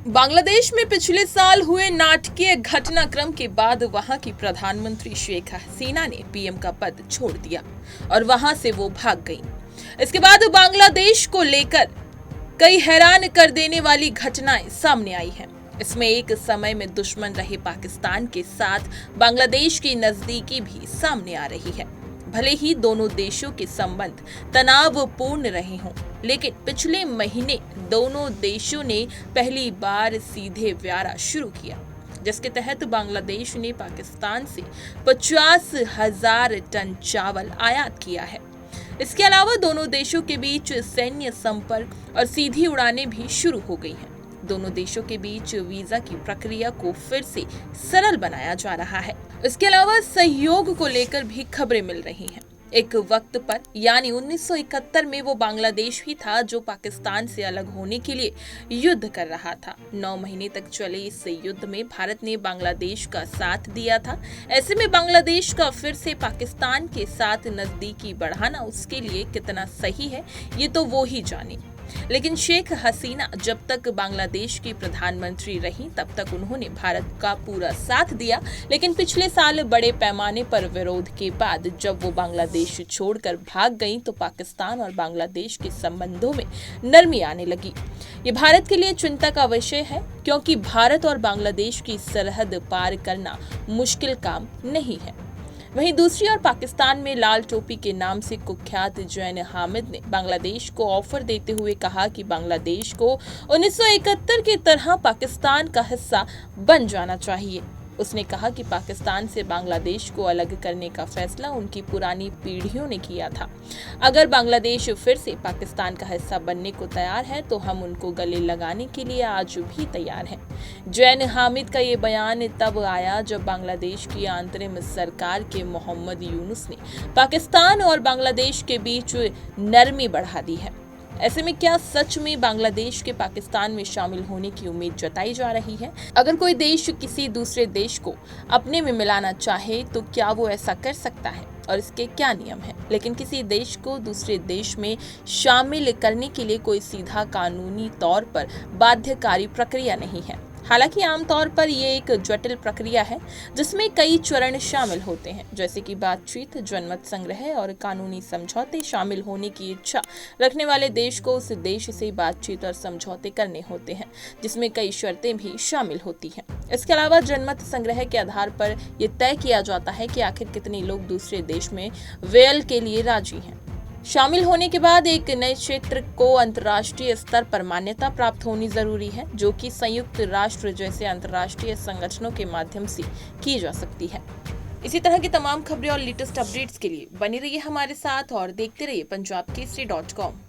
बांग्लादेश में पिछले साल हुए नाटकीय घटनाक्रम के बाद वहां की प्रधानमंत्री शेख हसीना ने पीएम का पद छोड़ दिया और वहां से वो भाग गई। इसके बाद बांग्लादेश को लेकर कई हैरान कर देने वाली घटनाएं सामने आई हैं। इसमें एक समय में दुश्मन रहे पाकिस्तान के साथ बांग्लादेश की नजदीकी भी सामने आ रही है। भले ही दोनों देशों के संबंध तनावपूर्ण रहे हों, लेकिन पिछले महीने दोनों देशों ने पहली बार सीधे व्यारा शुरू किया, जिसके तहत बांग्लादेश ने पाकिस्तान से 50,000 टन चावल आयात किया है। इसके अलावा दोनों देशों के बीच सैन्य संपर्क और सीधी उड़ानें भी शुरू हो गई हैं। दोनों देशों के बीच वीजा की प्रक्रिया को फिर से सरल बनाया जा रहा है। इसके अलावा सहयोग को लेकर भी खबरें मिल रही हैं। एक वक्त पर यानी 1971 में वो बांग्लादेश ही था जो पाकिस्तान से अलग होने के लिए युद्ध कर रहा था। 9 महीने तक चले इस युद्ध में भारत ने बांग्लादेश का साथ दिया था। ऐसे में बांग्लादेश का फिर से पाकिस्तान के साथ नजदीकी बढ़ाना उसके लिए कितना सही है, ये तो वो ही जाने। लेकिन शेख हसीना जब तक बांग्लादेश की प्रधानमंत्री रही तब तक उन्होंने भारत का पूरा साथ दिया, लेकिन पिछले साल बड़े पैमाने पर विरोध के बाद जब वो बांग्लादेश छोड़कर भाग गईं तो पाकिस्तान और बांग्लादेश के संबंधों में नरमी आने लगी। ये भारत के लिए चिंता का विषय है, क्योंकि भारत और बांग्लादेश की सरहद पार करना मुश्किल काम नहीं है। वहीं दूसरी ओर पाकिस्तान में लाल टोपी के नाम से कुख्यात जैन हामिद ने बांग्लादेश को ऑफर देते हुए कहा कि बांग्लादेश को 1971 की तरह पाकिस्तान का हिस्सा बन जाना चाहिए। उसने कहा कि पाकिस्तान से बांग्लादेश को अलग करने का फैसला उनकी पुरानी पीढ़ियों ने किया था। अगर बांग्लादेश फिर से पाकिस्तान का हिस्सा बनने को तैयार है तो हम उनको गले लगाने के लिए आज भी तैयार हैं। जैन हामिद का ये बयान तब आया जब बांग्लादेश की अंतरिम सरकार के मोहम्मद यूनुस ने पाकिस्तान और बांग्लादेश के बीच नरमी बढ़ा दी है। ऐसे में क्या सच में बांग्लादेश के पाकिस्तान में शामिल होने की उम्मीद जताई जा रही है? अगर कोई देश किसी दूसरे देश को अपने में मिलाना चाहे तो क्या वो ऐसा कर सकता है और इसके क्या नियम हैं? लेकिन किसी देश को दूसरे देश में शामिल करने के लिए कोई सीधा कानूनी तौर पर बाध्यकारी प्रक्रिया नहीं है। हालांकि आमतौर पर ये एक जटिल प्रक्रिया है जिसमें कई चरण शामिल होते हैं, जैसे कि बातचीत, जनमत संग्रह और कानूनी समझौते। शामिल होने की इच्छा रखने वाले देश को उस देश से बातचीत और समझौते करने होते हैं, जिसमें कई शर्तें भी शामिल होती हैं। इसके अलावा जनमत संग्रह के आधार पर यह तय किया जाता है कि आखिर कितने लोग दूसरे देश में वेल के लिए राजी हैं। शामिल होने के बाद एक नए क्षेत्र को अंतर्राष्ट्रीय स्तर पर मान्यता प्राप्त होनी जरूरी है, जो कि संयुक्त राष्ट्र जैसे अंतर्राष्ट्रीय संगठनों के माध्यम से की जा सकती है। इसी तरह की तमाम खबरें और लेटेस्ट अपडेट्स के लिए बने रहिए हमारे साथ और देखते रहिए punjabkesari.com।